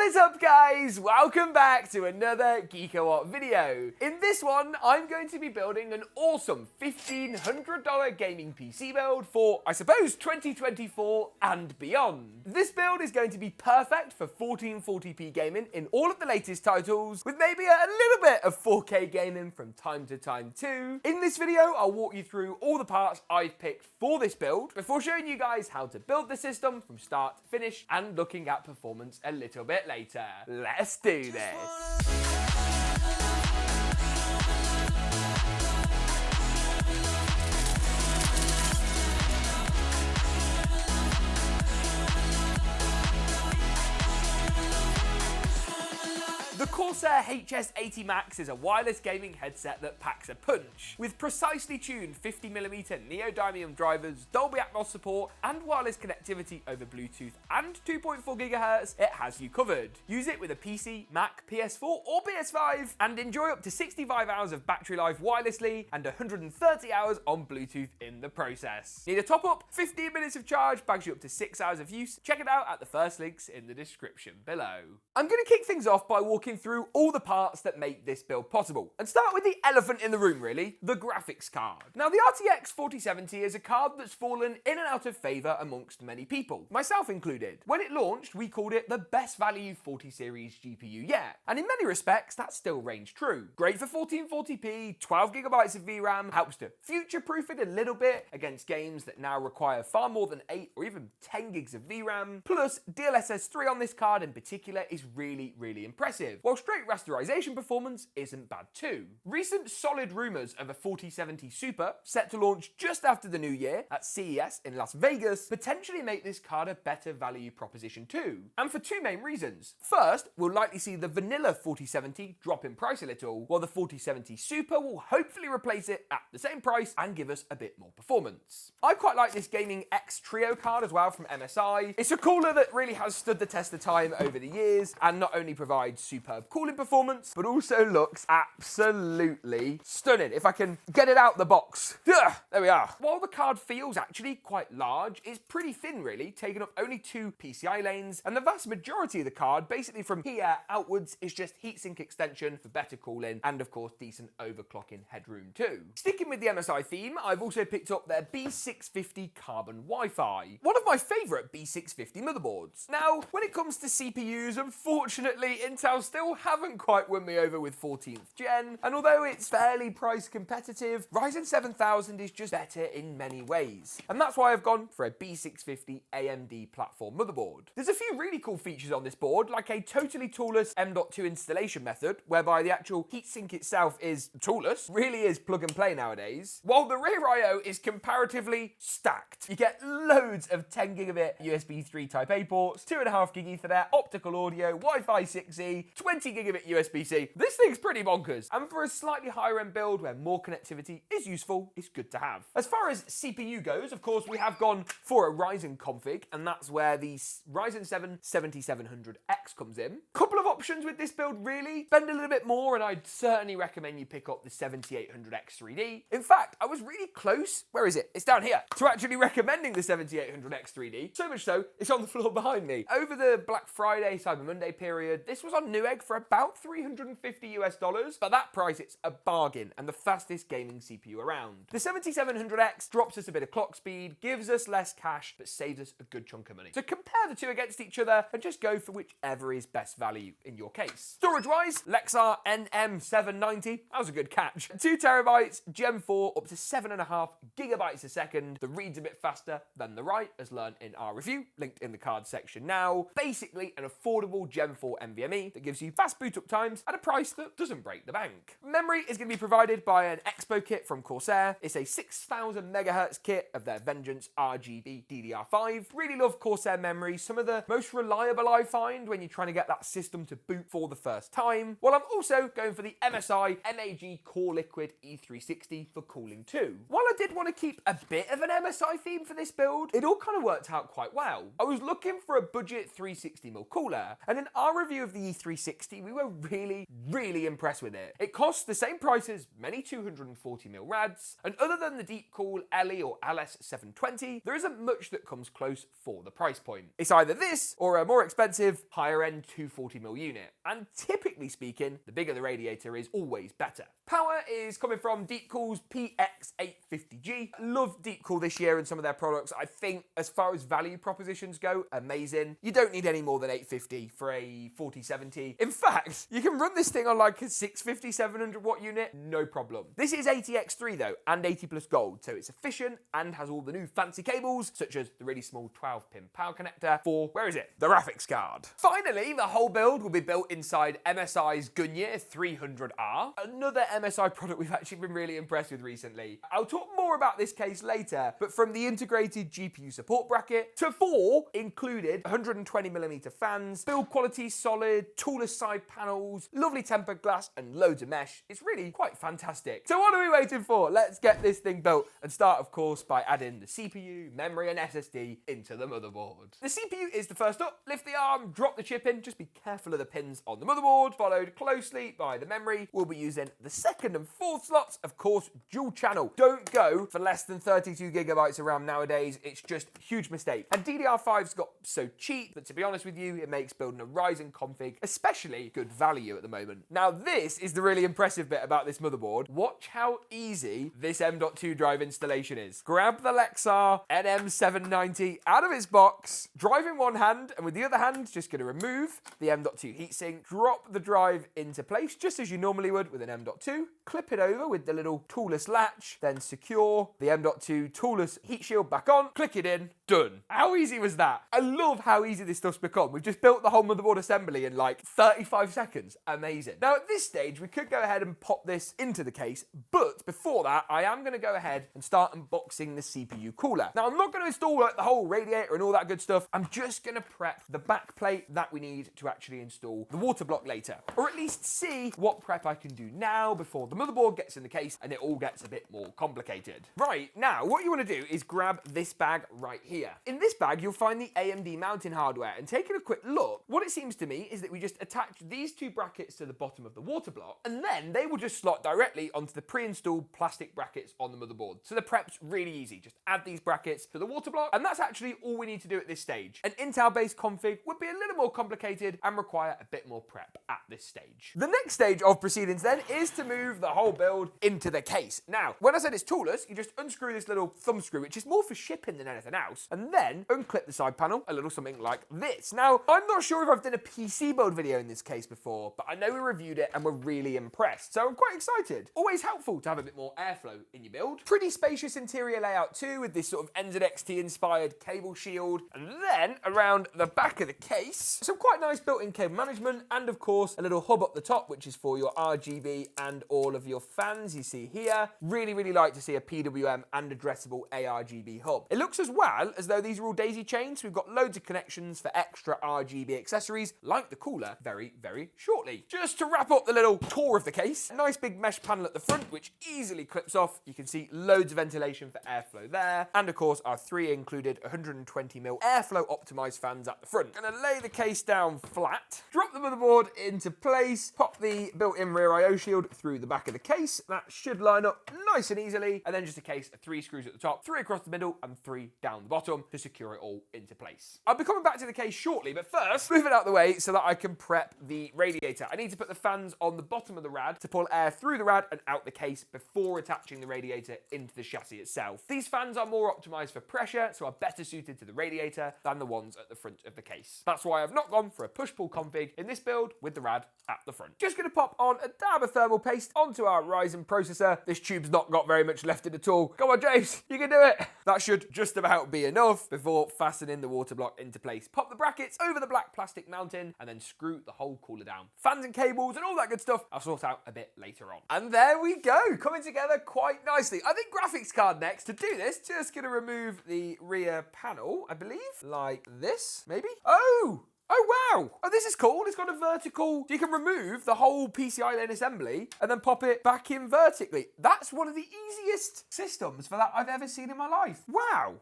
is up, guys? Welcome back to another GeekaWhat video. In this one, I'm going to be building an awesome $1,500 gaming PC build for, I suppose, 2024 and beyond. This build is going to be perfect for 1440p gaming in all of the latest titles, with maybe a little bit of 4K gaming from time to time too. In this video, I'll walk you through all the parts I've picked for this build before showing you guys how to build the system from start to finish and looking at performance a little bit later. Let's do this. The Corsair HS80 Max is a wireless gaming headset that packs a punch. With precisely tuned 50mm neodymium drivers, Dolby Atmos support, and wireless connectivity over Bluetooth and 2.4 GHz, it has you covered. Use it with a PC, Mac, PS4 or PS5 and enjoy up to 65 hours of battery life wirelessly and 130 hours on Bluetooth in the process. Need a top up? 15 minutes of charge bags you up to 6 hours of use. Check it out at the first links in the description below. I'm going to kick things off by walking through all the parts that make this build possible, and start with the elephant in the room really, the graphics card. Now the RTX 4070 is a card that's fallen in and out of favour amongst many people, myself included. When it launched, we called it the best value 40 series GPU yet, and in many respects that still reigns true. Great for 1440p, 12GB of VRAM, helps to future-proof it a little bit against games that now require far more than 8 or even 10 gigs of VRAM, plus DLSS 3 on this card in particular is really impressive, while straight rasterization performance isn't bad too. Recent solid rumours of a 4070 Super, set to launch just after the new year at CES in Las Vegas, potentially make this card a better value proposition too, and for two main reasons. First, we'll likely see the vanilla 4070 drop in price a little, while the 4070 Super will hopefully replace it at the same price and give us a bit more performance. I quite like this Gaming X Trio card as well from MSI. It's a cooler that really has stood the test of time over the years, and not only provides superb cooling performance, but also looks absolutely stunning. If I can get it out the box. There we are. While the card feels actually quite large, it's pretty thin really, taking up only 2 PCI lanes, and the vast majority of the card, basically from here outwards, is just heatsink extension for better cooling, and of course decent overclocking headroom too. Sticking with the MSI theme, I've also picked up their B650 Carbon Wi-Fi, one of my favourite B650 motherboards. Now, when it comes to CPUs, unfortunately, Intel still haven't quite won me over with 14th gen, and although it's fairly price competitive, Ryzen 7000 is just better in many ways, and that's why I've gone for a B650 AMD platform motherboard. There's a few really cool features on this board, like a totally toolless M.2 installation method, whereby the actual heatsink itself is toolless, really is plug and play nowadays, while the rear I.O. is comparatively stacked. You get loads of 10 gigabit USB 3 Type A ports, 2.5 gig Ethernet, optical audio, Wi-Fi 6E, 20 gigabit USB-C. This thing's pretty bonkers, and for a slightly higher end build where more connectivity is useful, it's good to have. As far as CPU goes, of course, we have gone for a Ryzen config, and that's where the Ryzen 7 7700X comes in. Couple of options with this build really. Spend a little bit more, and I'd certainly recommend you pick up the 7800X 3D. In fact, I was really close, where is it? It's down here, to actually recommending the 7800X 3D. So much so, it's on the floor behind me. Over the Black Friday, Cyber Monday period, this was on Newegg for about $350 US, but that price, it's a bargain and the fastest gaming CPU around. The 7700X drops us a bit of clock speed, gives us less cash, but saves us a good chunk of money. So compare the two against each other and just go for whichever is best value in your case. Storage-wise, Lexar NM790, that was a good catch. 2 terabytes, Gen 4, up to 7.5 gigabytes a second. The read's a bit faster than the write, as learned in our review, linked in the card section now. Basically, an affordable Gen 4 NVMe that gives you fast boot up times at a price that doesn't break the bank. Memory is going to be provided by an Expo kit from Corsair. It's a 6000 MHz kit of their Vengeance RGB DDR5. Really love Corsair memory, some of the most reliable I find when you're trying to get that system to boot for the first time. While I'm also going for the MSI MAG Core Liquid E360 for cooling too. While I did want to keep a bit of an MSI theme for this build, it all kind of worked out quite well. I was looking for a budget 360mm cooler, and in our review of the E360 3060, we were really impressed with it. It costs the same price as many 240mm RADs, and other than the Deepcool LE or LS720, there isn't much that comes close for the price point. It's either this or a more expensive, higher-end 240mm unit, and typically speaking, the bigger the radiator is always better. Power is coming from Deepcool's PX850G. Love Deepcool this year and some of their products. I think as far as value propositions go, amazing. You don't need any more than 850 for a 4070. In fact, you can run this thing on like a 650, 700 watt unit, no problem. This is ATX3 though, and 80 plus gold, so it's efficient and has all the new fancy cables, such as the really small 12-pin power connector for, where is it? The graphics card. Finally, the whole build will be built inside MSI's Gunye 300R, another MSI product we've actually been really impressed with recently. I'll talk more about this case later, but from the integrated GPU support bracket to 4 included 120mm fans, build quality solid, toolless side panels, lovely tempered glass, and loads of mesh. It's really quite fantastic. So what are we waiting for? Let's get this thing built and start, of course, by adding the CPU, memory, and SSD into the motherboard. The CPU is the first up. Lift the arm, drop the chip in, just be careful of the pins on the motherboard, followed closely by the memory. We'll be using the second and fourth slots, of course, dual channel. Don't go for less than 32GB of RAM nowadays. It's just a huge mistake. And DDR5's got so cheap that, to be honest with you, it makes building a Ryzen config especially good value at the moment. Now, this is the really impressive bit about this motherboard. Watch how easy this M.2 drive installation is. Grab the Lexar NM790 out of its box, drive in one hand, and with the other hand, just going to remove the M.2 heatsink, drop the drive into place, just as you normally would with an M.2, clip it over with the little toolless latch, then secure the M.2 toolless heat shield back on, click it in, done. How easy was that? I love how easy this stuff's become. We've just built the whole motherboard assembly in like 35 seconds. Amazing. Now at this stage, we could go ahead and pop this into the case, but before that, I am going to go ahead and start unboxing the CPU cooler. Now I'm not going to install like the whole radiator and all that good stuff. I'm just going to prep the back plate that we need to actually install the water block later, or at least see what prep I can do now before the motherboard gets in the case and it all gets a bit more complicated. Right, now what you want to do is grab this bag right here. In this bag, you'll find the AMD mounting hardware, and taking a quick look, what it seems to me is that we just attach these two brackets to the bottom of the water block, and then they will just slot directly onto the pre-installed plastic brackets on the motherboard. So the prep's really easy. Just add these brackets to the water block, and that's actually all we need to do at this stage. An Intel-based config would be a little more complicated and require a bit more prep at this stage. The next stage of proceedings then is to move the whole build into the case. Now, when I said it's toolless, you just unscrew this little thumb screw, which is more for shipping than anything else, and then unclip the side panel, a little something like this. Now, I'm not sure if I've done a PC build video in this case before, but I know we reviewed it and we're really impressed, so I'm quite excited. Always helpful to have a bit more airflow in your build. Pretty spacious interior layout too, with this sort of NZXT inspired cable shield, and then around the back of the case, some quite nice built-in cable management, and of course a little hub up the top, which is for your RGB and all of your fans you see here. Really like to see a PWM and addressable ARGB hub. It looks as well as though these are all daisy chains. We've got loads of connections for extra RGB accessories like the cooler very shortly. Just to wrap up the little tour of the case, a nice big mesh panel at the front which easily clips off. You can see loads of ventilation for airflow there, and of course our 3 included 120mm airflow optimized fans at the front. Gonna lay the case down flat, drop the motherboard into place, pop the built-in rear IO shield through the back of the case. That should line up nice and easily, and then just a case of 3 screws at the top, 3 across the middle, and 3 down the bottom to secure it all into place. I'll be coming back to the case shortly, but first, move it out the way so that I can prep the radiator. I need to put the fans on the bottom of the rad to pull air through the rad and out the case before attaching the radiator into the chassis itself. These fans are more optimized for pressure, so are better suited to the radiator than the ones at the front of the case. That's why I've not gone for a push-pull config in this build with the rad at the front. Just gonna pop on a dab of thermal paste onto our Ryzen processor. This tube's not got very much left in at all. Come on, James, you can do it. That should just about be enough before fastening the water block into place. Pop the brackets over the black plastic mounting and then screw the whole cooler down. Fans and cables and all that good stuff I'll sort out a bit later on. And there we go, coming together quite nicely. I think graphics card next. To do this, just gonna remove the rear panel, I believe, like this, maybe? Oh wow! Oh, this is cool. It's got a vertical, you can remove the whole PCI lane assembly and then pop it back in vertically. That's one of the easiest systems for that I've ever seen in my life. Wow.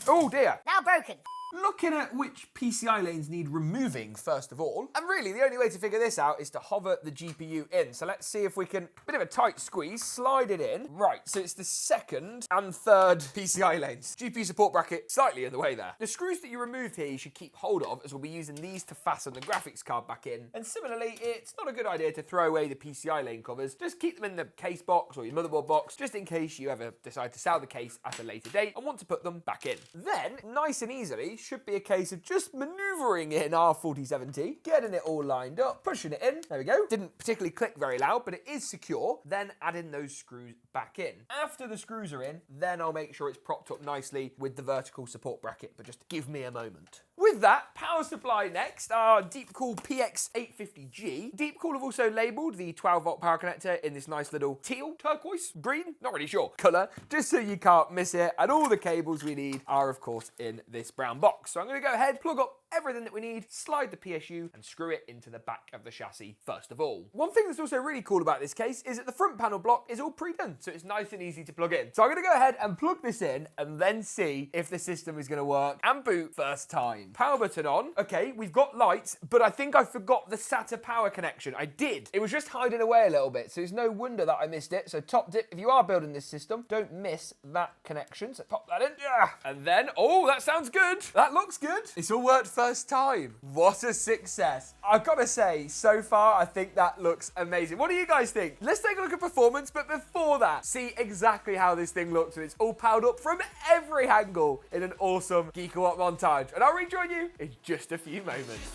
Oh dear. Now broken. Looking at which PCI lanes need removing first of all, and really the only way to figure this out is to hover the GPU in. So let's see if we can, bit of a tight squeeze, slide it in. Right, so it's the second and third PCI lanes. GPU support bracket slightly in the way there. The screws that you removed here you should keep hold of, as we'll be using these to fasten the graphics card back in. And similarly, it's not a good idea to throw away the PCI lane covers. Just keep them in the case box or your motherboard box, just in case you ever decide to sell the case at a later date and want to put them back in. Then, nice and easily, should be a case of just maneuvering in our 4070, getting it all lined up, pushing it in. There we go. Didn't particularly click very loud, but it is secure. Then adding those screws back in. After the screws are in, then I'll make sure it's propped up nicely with the vertical support bracket, but just give me a moment. With that, power supply next, our Deepcool PX850G. Deepcool have also labelled the 12-volt power connector in this nice little teal, turquoise, green, not really sure, colour, just so you can't miss it. And all the cables we need are, of course, in this brown box. So I'm going to go ahead, plug up everything that we need, slide the PSU, and screw it into the back of the chassis first of all. One thing that's also really cool about this case is that the front panel block is all pre-done, so it's nice and easy to plug in. So I'm going to go ahead and plug this in and then see if the system is going to work and boot first time. Power button on. Okay, we've got lights, but I think I forgot the SATA power connection. I did. It was just hiding away a little bit, so it's no wonder that I missed it. So top tip, if you are building this system, don't miss that connection. So pop that in. Yeah. And then, oh, that sounds good. That looks good. It's all worked first time. What a success. I've got to say, so far, I think that looks amazing. What do you guys think? Let's take a look at performance, but before that, see exactly how this thing looks when it's all powered up from every angle in an awesome GeekaWhat montage. And I'll rejoin you in just a few moments.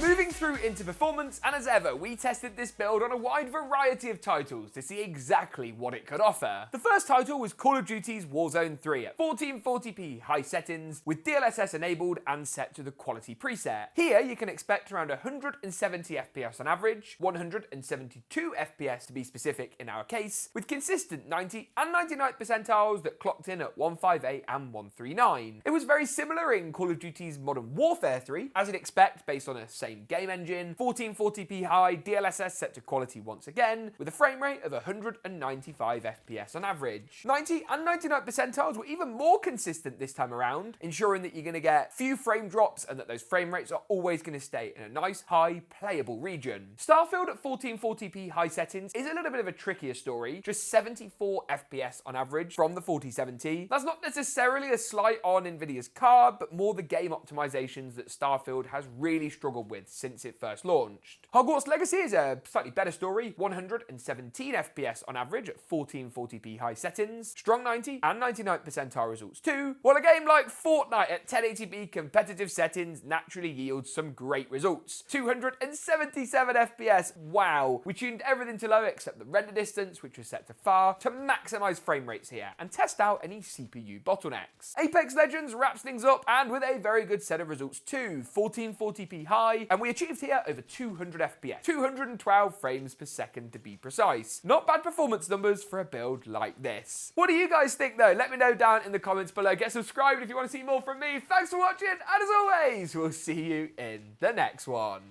Moving through into performance, and as ever, we tested this build on a wide variety of titles to see exactly what it could offer. The first title was Call of Duty's Warzone 3 at 1440p high settings, with DLSS enabled and set to the quality preset. Here, you can expect around 170 FPS on average, 172 FPS to be specific in our case, with consistent 90 and 99 percentiles that clocked in at 158 and 139. It was very similar in Call of Duty's Modern Warfare 3, as you'd expect based on a same game engine, 1440p high, DLSS set to quality once again, with a frame rate of 195 FPS on average. 90 and 99 percentiles were even more consistent this time around, ensuring that you're going to get few frame drops and that those frame rates are always going to stay in a nice, high, playable region. Starfield at 1440p high settings is a little bit of a trickier story, just 74 FPS on average from the 4070. That's not necessarily a slight on Nvidia's card, but more the game optimizations that Starfield has really struggled with since it first launched. Hogwarts Legacy is a slightly better story, 117 FPS on average at 1440p high settings, strong 90 and 99 percentile results too, while a game like Fortnite at 1080p competitive settings naturally yields some great results. 277 FPS, wow! We tuned everything to low except the render distance, which was set to far, to maximise frame rates here and test out any CPU bottlenecks. Apex Legends wraps things up and with a very good set of results too, 1440p high, and we achieved here over 200 FPS, 212 frames per second to be precise. Not bad performance numbers for a build like this. What do you guys think though? Let me know down in the comments below. Get subscribed if you want to see more from me. Thanks for watching, and as always, we'll see you in the next one.